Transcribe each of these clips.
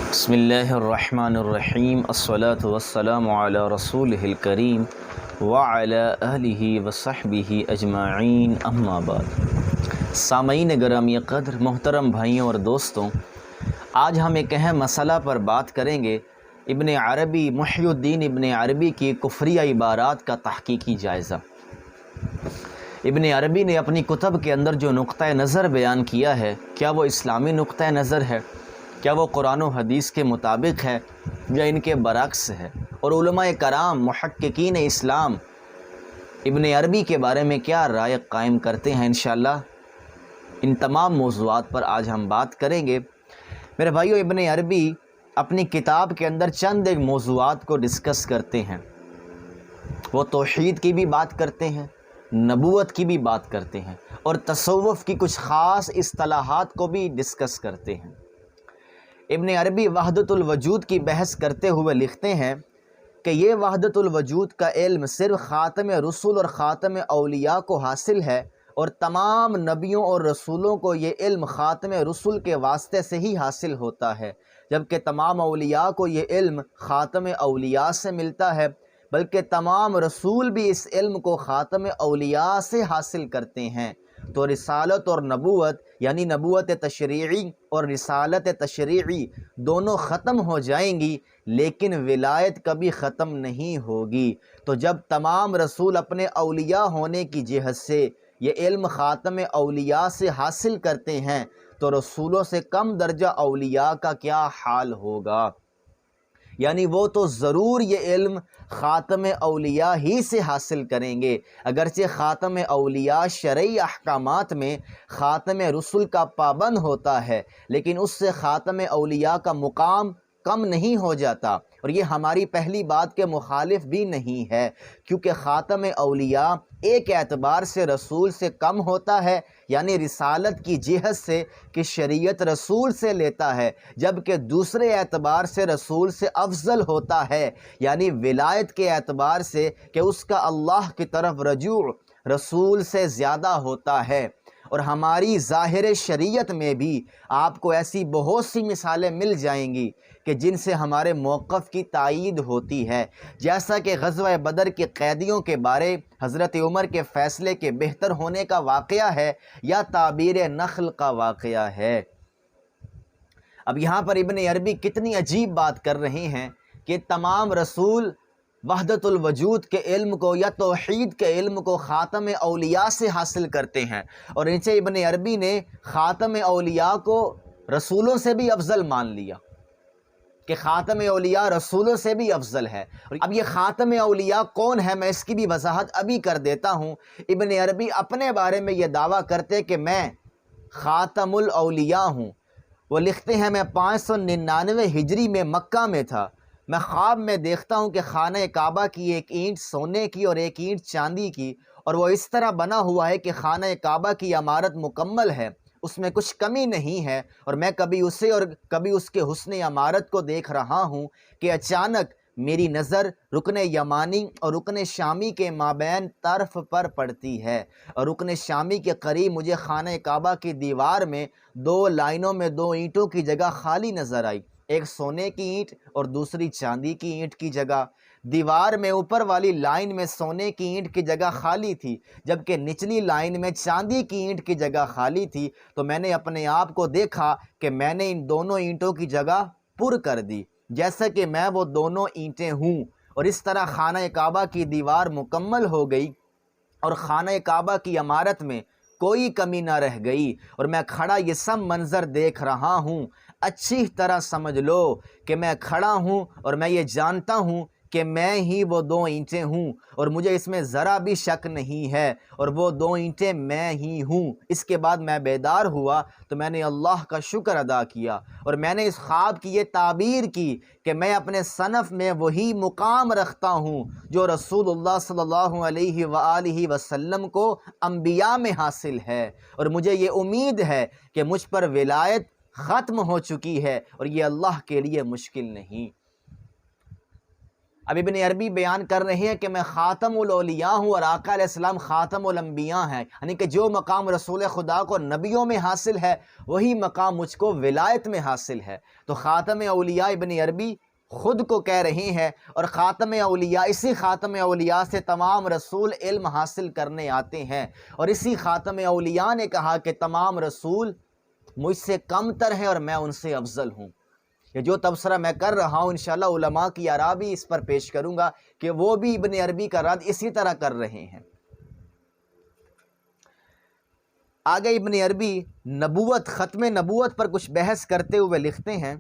بسم اللہ الرحمن الرحیم الصلاۃ والسلام علی رسولہ الکریم وعلی آلہ وصحبہ اجمعین اما بعد۔ سامعین گرامی قدر، محترم بھائیوں اور دوستوں، آج ہم ایک اہم مسئلہ پر بات کریں گے۔ ابن عربی، محی الدین ابن عربی کی کفریہ عبارات کا تحقیقی جائزہ۔ ابن عربی نے اپنی کتب کے اندر جو نقطہ نظر بیان کیا ہے، کیا وہ اسلامی نقطہ نظر ہے؟ کیا وہ قرآن و حدیث کے مطابق ہے یا ان کے برعکس ہے؟ اور علماء کرام، محققین اسلام ابن عربی کے بارے میں کیا رائے قائم کرتے ہیں؟ انشاءاللہ ان تمام موضوعات پر آج ہم بات کریں گے۔ میرے بھائیو، ابن عربی اپنی کتاب کے اندر چند ایک موضوعات کو ڈسکس کرتے ہیں۔ وہ توحید کی بھی بات کرتے ہیں، نبوت کی بھی بات کرتے ہیں، اور تصوف کی کچھ خاص اصطلاحات کو بھی ڈسکس کرتے ہیں۔ ابن عربی وحدت الوجود کی بحث کرتے ہوئے لکھتے ہیں کہ یہ وحدت الوجود کا علم صرف خاتم رسول اور خاتم اولیاء کو حاصل ہے، اور تمام نبیوں اور رسولوں کو یہ علم خاتم رسول کے واسطے سے ہی حاصل ہوتا ہے، جبکہ تمام اولیاء کو یہ علم خاتم اولیاء سے ملتا ہے، بلکہ تمام رسول بھی اس علم کو خاتم اولیاء سے حاصل کرتے ہیں۔ تو رسالت اور نبوت، یعنی نبوت تشریعی اور رسالت تشریعی دونوں ختم ہو جائیں گی، لیکن ولایت کبھی ختم نہیں ہوگی۔ تو جب تمام رسول اپنے اولیاء ہونے کی جہت سے یہ علم خاتم اولیاء سے حاصل کرتے ہیں، تو رسولوں سے کم درجہ اولیاء کا کیا حال ہوگا؟ یعنی وہ تو ضرور یہ علم خاتم اولیاء ہی سے حاصل کریں گے، اگرچہ خاتم اولیاء شرعی احکامات میں خاتم رسل کا پابند ہوتا ہے، لیکن اس سے خاتم اولیاء کا مقام کم نہیں ہو جاتا، اور یہ ہماری پہلی بات کے مخالف بھی نہیں ہے، کیونکہ خاتم اولیاء ایک اعتبار سے رسول سے کم ہوتا ہے، یعنی رسالت کی جہت سے کہ شریعت رسول سے لیتا ہے، جبکہ دوسرے اعتبار سے رسول سے افضل ہوتا ہے، یعنی ولایت کے اعتبار سے کہ اس کا اللہ کی طرف رجوع رسول سے زیادہ ہوتا ہے۔ اور ہماری ظاہر شریعت میں بھی آپ کو ایسی بہت سی مثالیں مل جائیں گی کہ جن سے ہمارے موقف کی تائید ہوتی ہے، جیسا کہ غزوہ بدر کے قیدیوں کے بارے حضرت عمر کے فیصلے کے بہتر ہونے کا واقعہ ہے، یا تعبیر نخل کا واقعہ ہے۔ اب یہاں پر ابن عربی کتنی عجیب بات کر رہے ہیں کہ تمام رسول وحدت الوجود کے علم کو یا توحید کے علم کو خاتم اولیاء سے حاصل کرتے ہیں، اور نیچے ابن عربی نے خاتم اولیاء کو رسولوں سے بھی افضل مان لیا کہ خاتم اولیاء رسولوں سے بھی افضل ہے۔ اب یہ خاتم اولیاء کون ہے، میں اس کی بھی وضاحت ابھی کر دیتا ہوں۔ ابن عربی اپنے بارے میں یہ دعویٰ کرتے کہ میں خاتم الاولیاء ہوں۔ وہ لکھتے ہیں، میں 599 ہجری میں مکہ میں تھا، میں خواب میں دیکھتا ہوں کہ خانہ کعبہ کی ایک اینٹ سونے کی اور ایک اینٹ چاندی کی، اور وہ اس طرح بنا ہوا ہے کہ خانہ کعبہ کی عمارت مکمل ہے، اس میں کچھ کمی نہیں ہے، اور میں کبھی اسے اور کبھی اس کے حسن عمارت کو دیکھ رہا ہوں کہ اچانک میری نظر رکن یمانی اور رکن شامی کے مابین طرف پر پڑتی ہے، اور رکن شامی کے قریب مجھے خانہ کعبہ کی دیوار میں 2 لائنوں میں 2 اینٹوں کی جگہ خالی نظر آئی، ایک سونے کی اینٹ اور دوسری چاندی کی اینٹ کی جگہ۔ دیوار میں اوپر والی لائن میں سونے کی اینٹ کی جگہ خالی تھی، جبکہ نچلی لائن میں چاندی کی اینٹ کی جگہ خالی تھی۔ تو میں نے اپنے آپ کو دیکھا کہ میں نے ان دونوں اینٹوں کی جگہ پر کر دی، جیسا کہ میں وہ دونوں اینٹیں ہوں، اور اس طرح خانہ کعبہ کی دیوار مکمل ہو گئی، اور خانہ کعبہ کی عمارت میں کوئی کمی نہ رہ گئی، اور میں کھڑا یہ سب منظر دیکھ رہا ہوں۔ اچھی طرح سمجھ لو کہ میں کھڑا ہوں، اور میں یہ جانتا ہوں کہ میں ہی وہ 2 اینٹیں ہوں، اور مجھے اس میں ذرا بھی شک نہیں ہے، اور وہ 2 اینٹیں میں ہی ہوں۔ اس کے بعد میں بیدار ہوا تو میں نے اللہ کا شکر ادا کیا، اور میں نے اس خواب کی یہ تعبیر کی کہ میں اپنے صنف میں وہی مقام رکھتا ہوں جو رسول اللہ صلی اللہ علیہ وآلہ وسلم کو انبیاء میں حاصل ہے، اور مجھے یہ امید ہے کہ مجھ پر ولایت ختم ہو چکی ہے، اور یہ اللہ کے لیے مشکل نہیں۔ اب ابن عربی بیان کر رہے ہیں کہ میں خاتم الاولیاء ہوں اور آقا علیہ السلام خاتم الانبیاء ہیں، یعنی کہ جو مقام رسول خدا کو نبیوں میں حاصل ہے وہی مقام مجھ کو ولایت میں حاصل ہے۔ تو خاتم اولیاء ابن عربی خود کو کہہ رہے ہیں، اور خاتم اولیاء، اسی خاتم اولیاء سے تمام رسول علم حاصل کرنے آتے ہیں، اور اسی خاتم اولیاء نے کہا کہ تمام رسول مجھ سے کم تر ہیں اور میں ان سے افضل ہوں۔ یہ جو تبصرہ میں کر رہا ہوں انشاءاللہ علماء کی آراء بھی اس پر پیش کروں گا کہ وہ بھی ابن عربی کا رد اسی طرح کر رہے ہیں۔ آگے ابن عربی نبوت، ختم نبوت پر کچھ بحث کرتے ہوئے لکھتے ہیں،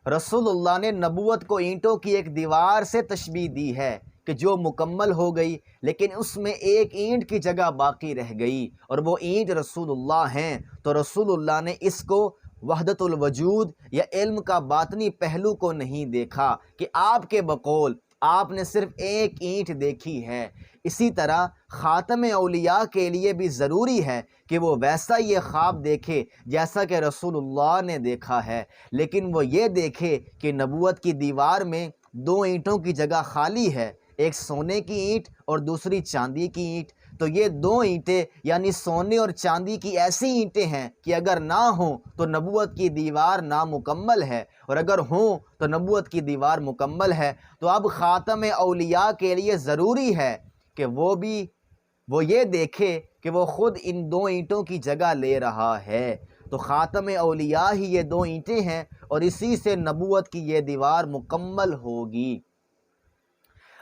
رسول اللہ نے نبوت کو اینٹوں کی ایک دیوار سے تشبیہ دی ہے کہ جو مکمل ہو گئی، لیکن اس میں ایک اینٹ کی جگہ باقی رہ گئی، اور وہ اینٹ رسول اللہ ہیں۔ تو رسول اللہ نے اس کو وحدت الوجود یا علم کا باطنی پہلو کو نہیں دیکھا کہ آپ کے بقول آپ نے صرف ایک اینٹ دیکھی ہے۔ اسی طرح خاتم اولیاء کے لیے بھی ضروری ہے کہ وہ ویسا یہ خواب دیکھے جیسا کہ رسول اللہ نے دیکھا ہے، لیکن وہ یہ دیکھے کہ نبوت کی دیوار میں دو اینٹوں کی جگہ خالی ہے، ایک سونے کی اینٹ اور دوسری چاندی کی اینٹ۔ تو یہ دو اینٹیں یعنی سونے اور چاندی کی ایسی اینٹیں ہیں کہ اگر نہ ہوں تو نبوت کی دیوار نامکمل ہے، اور اگر ہوں تو نبوت کی دیوار مکمل ہے۔ تو اب خاتم اولیاء کے لیے ضروری ہے کہ وہ یہ دیکھے کہ وہ خود ان دو اینٹوں کی جگہ لے رہا ہے۔ تو خاتم اولیاء ہی یہ دو اینٹیں ہیں، اور اسی سے نبوت کی یہ دیوار مکمل ہوگی۔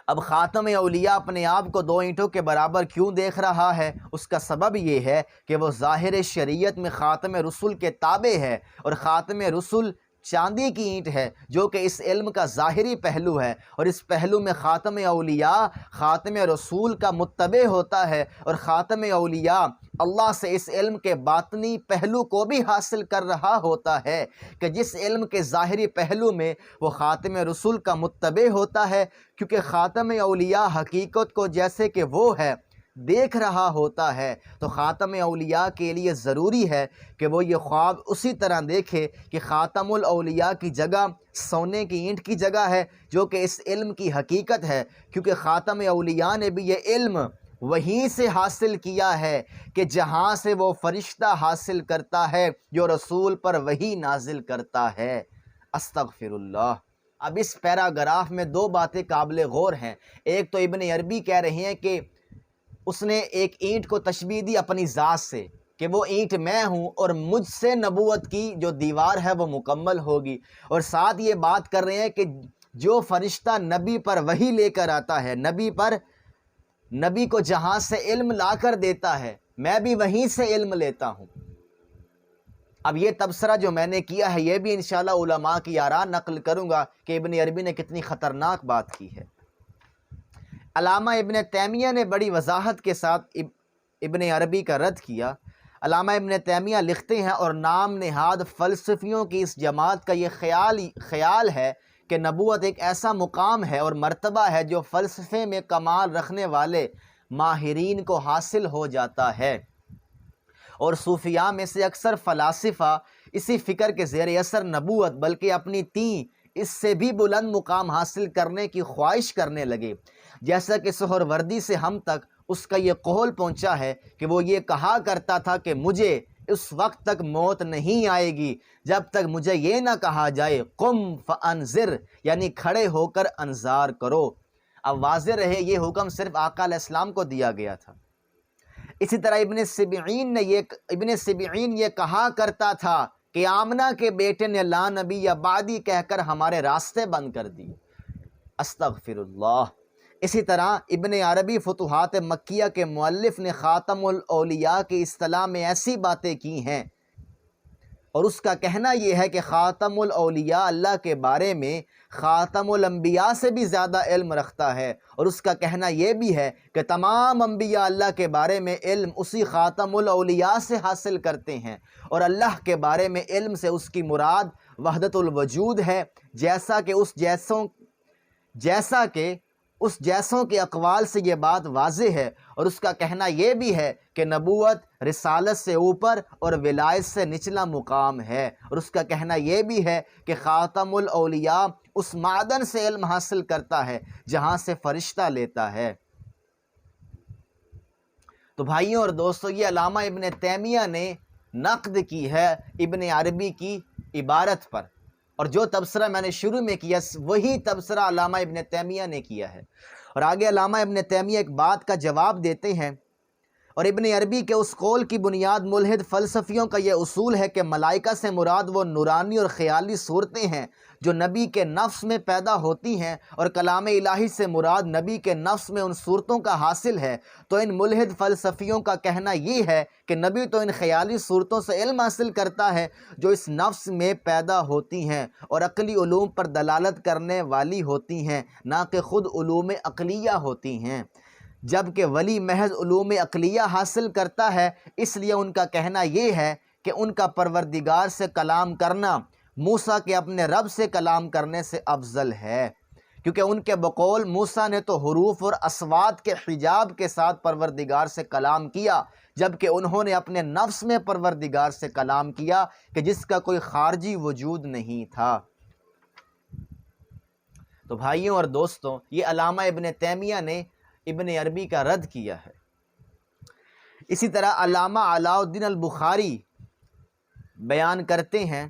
اب خاتم اولیاء اپنے آپ کو دو اینٹوں کے برابر کیوں دیکھ رہا ہے؟ اس کا سبب یہ ہے کہ وہ ظاہر شریعت میں خاتم رسل کے تابع ہے، اور خاتم رسل چاندی کی اینٹ ہے جو کہ اس علم کا ظاہری پہلو ہے، اور اس پہلو میں خاتم اولیاء خاتم رسول کا متبع ہوتا ہے، اور خاتم اولیاء اللہ سے اس علم کے باطنی پہلو کو بھی حاصل کر رہا ہوتا ہے کہ جس علم کے ظاہری پہلو میں وہ خاتم رسول کا متبع ہوتا ہے، کیونکہ خاتم اولیاء حقیقت کو جیسے کہ وہ ہے دیکھ رہا ہوتا ہے۔ تو خاتم اولیاء کے لیے ضروری ہے کہ وہ یہ خواب اسی طرح دیکھے کہ خاتم الاولیاء کی جگہ سونے کی اینٹ کی جگہ ہے، جو کہ اس علم کی حقیقت ہے، کیونکہ خاتم اولیاء نے بھی یہ علم وہیں سے حاصل کیا ہے کہ جہاں سے وہ فرشتہ حاصل کرتا ہے جو رسول پر وحی نازل کرتا ہے۔ استغفر اللہ۔ اب اس پیراگراف میں دو باتیں قابل غور ہیں۔ ایک تو ابن عربی کہہ رہے ہیں کہ اس نے ایک اینٹ کو تشبیہ دی اپنی ذات سے کہ وہ اینٹ میں ہوں اور مجھ سے نبوت کی جو دیوار ہے وہ مکمل ہوگی، اور ساتھ یہ بات کر رہے ہیں کہ جو فرشتہ نبی پر وحی لے کر آتا ہے، نبی کو جہاں سے علم لا کر دیتا ہے، میں بھی وہیں سے علم لیتا ہوں۔ اب یہ تبصرہ جو میں نے کیا ہے یہ بھی انشاءاللہ علماء کی آراء نقل کروں گا کہ ابن عربی نے کتنی خطرناک بات کی ہے۔ علامہ ابن تیمیہ نے بڑی وضاحت کے ساتھ ابن عربی کا رد کیا۔ علامہ ابن تیمیہ لکھتے ہیں، اور نام نہاد فلسفیوں کی اس جماعت کا یہ خیال ہے کہ نبوت ایک ایسا مقام ہے اور مرتبہ ہے جو فلسفے میں کمال رکھنے والے ماہرین کو حاصل ہو جاتا ہے، اور صوفیاء میں سے اکثر فلاسفہ اسی فکر کے زیر اثر نبوت بلکہ اپنی اس سے بھی بلند مقام حاصل کرنے کی خواہش کرنے لگے، جیسا کہ سہروردی سے ہم تک اس کا یہ قول پہنچا ہے کہ وہ یہ کہا کرتا تھا کہ مجھے اس وقت تک موت نہیں آئے گی جب تک مجھے یہ نہ کہا جائے قم فانذر، یعنی کھڑے ہو کر انذار کرو۔ اب واضح رہے یہ حکم صرف آقا علیہ السلام کو دیا گیا تھا۔ اسی طرح ابن سبعین یہ کہا کرتا تھا کہ آمنہ کے بیٹے نے لا نبی یا بعدی کہہ کر ہمارے راستے بند کر دیے۔ استغفر اللہ۔ اسی طرح ابن عربی فتوحات مکیہ کے مؤلف نے خاتم الاولیاء کی اصطلاح میں ایسی باتیں کی ہیں، اور اس کا کہنا یہ ہے کہ خاتم الاولیاء اللہ کے بارے میں خاتم الانبیاء سے بھی زیادہ علم رکھتا ہے، اور اس کا کہنا یہ بھی ہے کہ تمام انبیاء اللہ کے بارے میں علم اسی خاتم الاولیاء سے حاصل کرتے ہیں، اور اللہ کے بارے میں علم سے اس کی مراد وحدت الوجود ہے، جیسا کہ اس جیسوں کے اقوال سے یہ بات واضح ہے، اور اس کا کہنا یہ بھی ہے کہ نبوت رسالت سے اوپر اور ولایت سے نچلا مقام ہے، اور اس کا کہنا یہ بھی ہے کہ خاتم الاولیاء اس معدن سے علم حاصل کرتا ہے جہاں سے فرشتہ لیتا ہے۔ تو بھائیوں اور دوستوں، یہ علامہ ابن تیمیہ نے نقد کی ہے ابن عربی کی عبارت پر، اور جو تبصرہ میں نے شروع میں کیا وہی تبصرہ علامہ ابن تیمیہ نے کیا ہے۔ اور آگے علامہ ابن تیمیہ ایک بات کا جواب دیتے ہیں، اور ابن عربی کے اس قول کی بنیاد ملحد فلسفیوں کا یہ اصول ہے کہ ملائکہ سے مراد وہ نورانی اور خیالی صورتیں ہیں جو نبی کے نفس میں پیدا ہوتی ہیں، اور کلام الہی سے مراد نبی کے نفس میں ان صورتوں کا حاصل ہے۔ تو ان ملحد فلسفیوں کا کہنا یہ ہے کہ نبی تو ان خیالی صورتوں سے علم حاصل کرتا ہے جو اس نفس میں پیدا ہوتی ہیں اور عقلی علوم پر دلالت کرنے والی ہوتی ہیں، نہ کہ خود علوم عقلیہ ہوتی ہیں، جبکہ ولی محض علوم عقلیہ حاصل کرتا ہے۔ اس لیے ان کا کہنا یہ ہے کہ ان کا پروردگار سے کلام کرنا موسیٰ کے اپنے رب سے کلام کرنے سے افضل ہے، کیونکہ ان کے بقول موسیٰ نے تو حروف اور اصوات کے حجاب کے ساتھ پروردگار سے کلام کیا، جبکہ انہوں نے اپنے نفس میں پروردگار سے کلام کیا کہ جس کا کوئی خارجی وجود نہیں تھا۔ تو بھائیوں اور دوستوں، یہ علامہ ابن تیمیہ نے ابن عربی کا رد کیا ہے۔ اسی طرح علامہ علاء الدین البخاری بیان کرتے ہیں،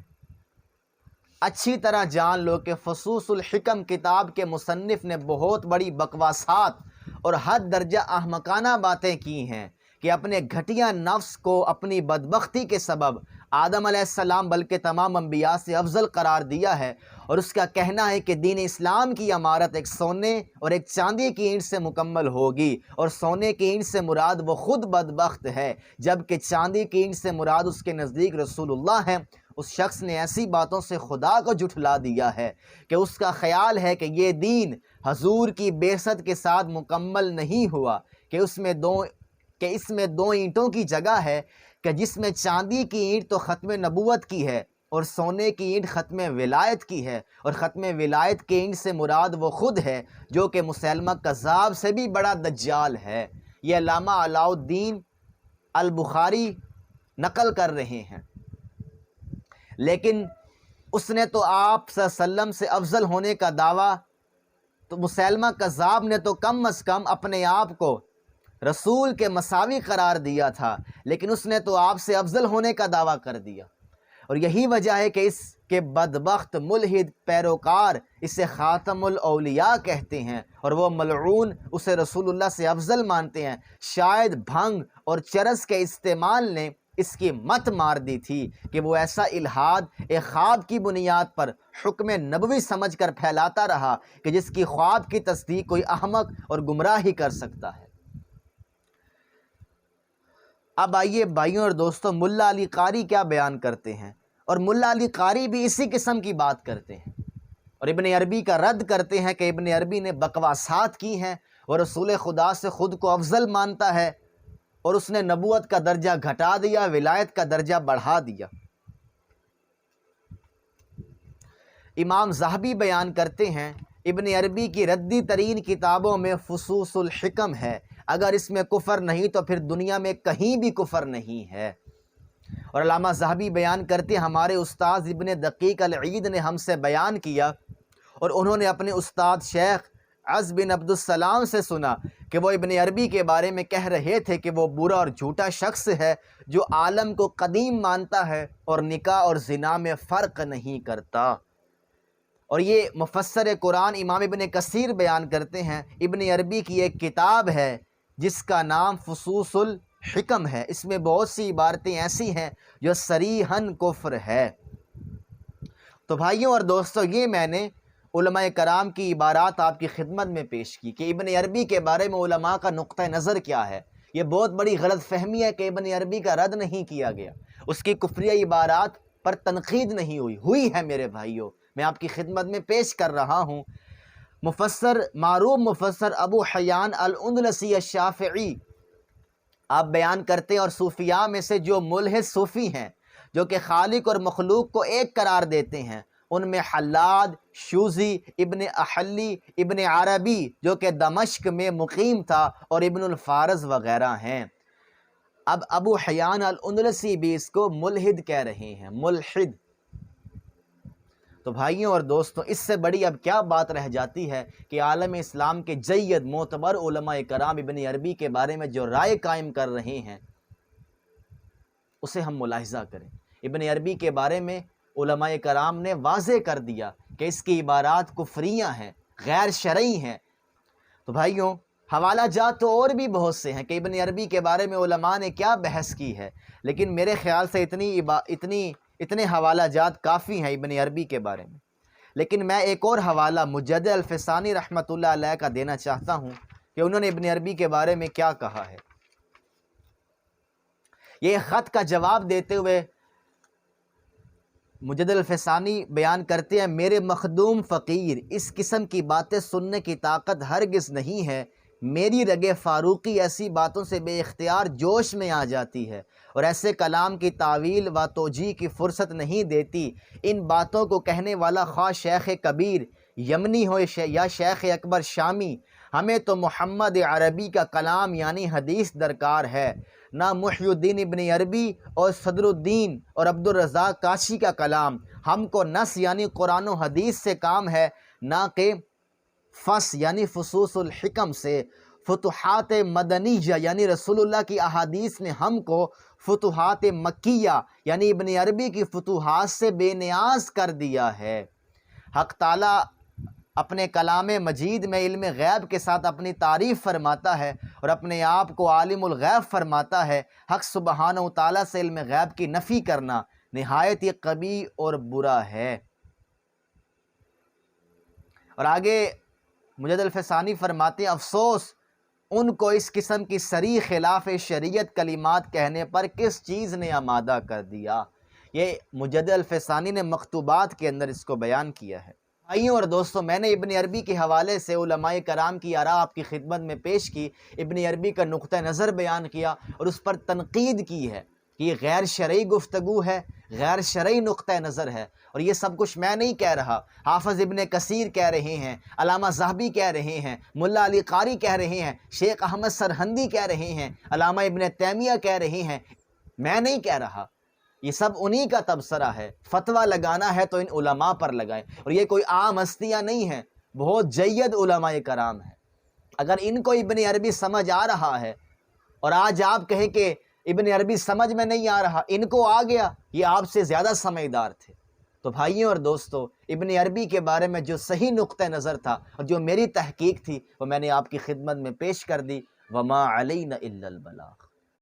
اچھی طرح جان لو کہ فصوص الحکم کتاب کے مصنف نے بہت بڑی بکواسات اور حد درجہ احمقانہ باتیں کی ہیں کہ اپنے گھٹیا نفس کو اپنی بدبختی کے سبب آدم علیہ السلام بلکہ تمام انبیاء سے افضل قرار دیا ہے، اور اس کا کہنا ہے کہ دین اسلام کی عمارت ایک سونے اور ایک چاندی کی اینٹ سے مکمل ہوگی، اور سونے کی اینٹ سے مراد وہ خود بدبخت ہے، جبکہ چاندی کی اینٹ سے مراد اس کے نزدیک رسول اللہ ہیں۔ اس شخص نے ایسی باتوں سے خدا کو جھٹلا دیا ہے کہ اس کا خیال ہے کہ یہ دین حضور کی بعثت کے ساتھ مکمل نہیں ہوا، کہ اس میں دو اینٹوں کی جگہ ہے، کہ جس میں چاندی کی اینٹ تو ختم نبوت کی ہے اور سونے کی اینٹ ختم ولایت کی ہے، اور ختم ولایت کی اینٹ سے مراد وہ خود ہے جو کہ مسیلمہ کذاب سے بھی بڑا دجال ہے۔ یہ علامہ علاء الدین البخاری نقل کر رہے ہیں، لیکن اس نے تو آپ صلی اللہ علیہ وسلم سے افضل ہونے کا دعویٰ، تو مسیلمہ کذاب نے تو کم از کم اپنے آپ کو رسول کے مساوی قرار دیا تھا، لیکن اس نے تو آپ سے افضل ہونے کا دعویٰ کر دیا، اور یہی وجہ ہے کہ اس کے بدبخت ملحد پیروکار اسے خاتم الاولیاء کہتے ہیں، اور وہ ملعون اسے رسول اللہ سے افضل مانتے ہیں۔ شاید بھنگ اور چرس کے استعمال نے اس کی مت مار دی تھی کہ وہ ایسا الہاد ایک خواب کی بنیاد پر حکم نبوی سمجھ کر پھیلاتا رہا کہ جس کی خواب کی تصدیق کوئی احمق اور گمراہ ہی کر سکتا ہے۔ اب آئیے بھائیوں اور دوستوں، ملا علی قاری کیا بیان کرتے ہیں، اور ملا علی قاری بھی اسی قسم کی بات کرتے ہیں، اور ابن عربی کا رد کرتے ہیں کہ ابن عربی نے بکواسات کی ہیں، وہ رسول خدا سے خود کو افضل مانتا ہے، اور اس نے نبوت کا درجہ گھٹا دیا، ولایت کا درجہ بڑھا دیا۔ امام ذہبی بیان کرتے ہیں، ابن عربی کی ردی ترین کتابوں میں فصوص الحکم ہے، اگر اس میں کفر نہیں تو پھر دنیا میں کہیں بھی کفر نہیں ہے۔ اور علامہ ذہبی بیان کرتے ہیں، ہمارے استاد ابن دقیق العید نے ہم سے بیان کیا، اور انہوں نے اپنے استاد شیخ عز بن عبد السلام سے سنا کہ وہ ابن عربی کے بارے میں کہہ رہے تھے کہ وہ برا اور جھوٹا شخص ہے جو عالم کو قدیم مانتا ہے اور نکاح اور زنا میں فرق نہیں کرتا۔ اور یہ مفسر قرآن امام ابن کثیر بیان کرتے ہیں، ابن عربی کی ایک کتاب ہے جس کا نام فصوص الحکم ہے، اس میں بہت سی عبارتیں ایسی ہیں جو صریحاً کفر ہے۔ تو بھائیوں اور دوستوں، یہ میں نے علماء کرام کی عبارات آپ کی خدمت میں پیش کی کہ ابن عربی کے بارے میں علماء کا نقطہ نظر کیا ہے۔ یہ بہت بڑی غلط فہمی ہے کہ ابن عربی کا رد نہیں کیا گیا، اس کی کفریہ عبارات پر تنقید نہیں ہوئی ہے میرے بھائیوں، میں آپ کی خدمت میں پیش کر رہا ہوں۔ معروف مفسر ابو حیان الاندلسی الشافعی آپ بیان کرتے ہیں، اور صوفیاء میں سے جو ملحد صوفی ہیں جو کہ خالق اور مخلوق کو ایک قرار دیتے ہیں، ان میں حلاد، شوزی، ابن احلی، ابن عربی جو کہ دمشق میں مقیم تھا، اور ابن الفارز وغیرہ ہیں۔ اب ابو حیان الاندلسی بھی اس کو ملحد کہہ رہے ہیں، ملحد۔ تو بھائیوں اور دوستوں، اس سے بڑی اب کیا بات رہ جاتی ہے کہ عالم اسلام کے جید معتبر علماء کرام ابن عربی کے بارے میں جو رائے قائم کر رہے ہیں اسے ہم ملاحظہ کریں۔ ابن عربی کے بارے میں علماء کرام نے واضح کر دیا کہ اس کی عبارات کفریہ ہیں، غیر شرعی ہیں۔ تو بھائیوں، حوالہ جات تو اور بھی بہت سے ہیں کہ ابن عربی کے بارے میں علماء نے کیا بحث کی ہے، لیکن میرے خیال سے اتنے حوالہ جات کافی ہیں ابن عربی کے بارے میں۔ لیکن میں ایک اور حوالہ مجدد الفسانی رحمۃ اللہ علیہ کا دینا چاہتا ہوں کہ انہوں نے ابن عربی کے بارے میں کیا کہا ہے۔ یہ خط کا جواب دیتے ہوئے مجدد الفسانی بیان کرتے ہیں، میرے مخدوم فقیر، اس قسم کی باتیں سننے کی طاقت ہرگز نہیں ہے۔ میری رگ فاروقی ایسی باتوں سے بے اختیار جوش میں آ جاتی ہے اور ایسے کلام کی تعویل و توجیہ کی فرصت نہیں دیتی۔ ان باتوں کو کہنے والا خواہ شیخ کبیر یمنی ہو یا شیخ اکبر شامی، ہمیں تو محمد عربی کا کلام یعنی حدیث درکار ہے، نہ محی الدین ابن عربی اور صدر الدین اور عبد الرزاق کاشی کا کلام۔ ہم کو نص یعنی قرآن و حدیث سے کام ہے، نہ کہ فص یعنی فصوص الحکم سے۔ فتوحات مدنیہ یعنی رسول اللہ کی احادیث نے ہم کو فتوحات مکیہ یعنی ابن عربی کی فتوحات سے بے نیاز کر دیا ہے۔ حق تعالیٰ اپنے کلام مجید میں علم غیب کے ساتھ اپنی تعریف فرماتا ہے اور اپنے آپ کو عالم الغیب فرماتا ہے۔ حق سبحانہ و تعالیٰ سے علم غیب کی نفی کرنا نہایت ہی قبیح اور برا ہے۔ اور آگے مجدد الفسانی فرماتے ہیں، افسوس ان کو اس قسم کی صریح خلاف شریعت کلمات کہنے پر کس چیز نے آمادہ کر دیا۔ یہ مجدد الفسانی نے مکتوبات کے اندر اس کو بیان کیا ہے۔ بھائیوں اور دوستوں، میں نے ابن عربی کے حوالے سے علماء کرام کی آراء آپ کی خدمت میں پیش کی، ابن عربی کا نقطہ نظر بیان کیا اور اس پر تنقید کی ہے کہ یہ غیر شرعی گفتگو ہے، غیر شرعی نقطہ نظر ہے، اور یہ سب کچھ میں نہیں کہہ رہا، حافظ ابن کثیر کہہ رہے ہیں، علامہ ذہبی کہہ رہے ہیں، ملا علی قاری کہہ رہے ہیں، شیخ احمد سرہندی کہہ رہے ہیں، علامہ ابن تیمیہ کہہ رہے ہیں، میں نہیں کہہ رہا، یہ سب انہی کا تبصرہ ہے۔ فتویٰ لگانا ہے تو ان علماء پر لگائیں، اور یہ کوئی عام ہستیاں نہیں ہیں، بہت جید علماء کرام ہیں۔ اگر ان کو ابن عربی سمجھ آ رہا ہے اور آج آپ کہیں کہ ابن عربی سمجھ میں نہیں آ رہا، ان کو آ گیا، یہ آپ سے زیادہ سمجھدار تھے۔ تو بھائیوں اور دوستوں، ابن عربی کے بارے میں جو صحیح نقطہ نظر تھا اور جو میری تحقیق تھی وہ میں نے آپ کی خدمت میں پیش کر دی۔ وما علینا الا البلاغ۔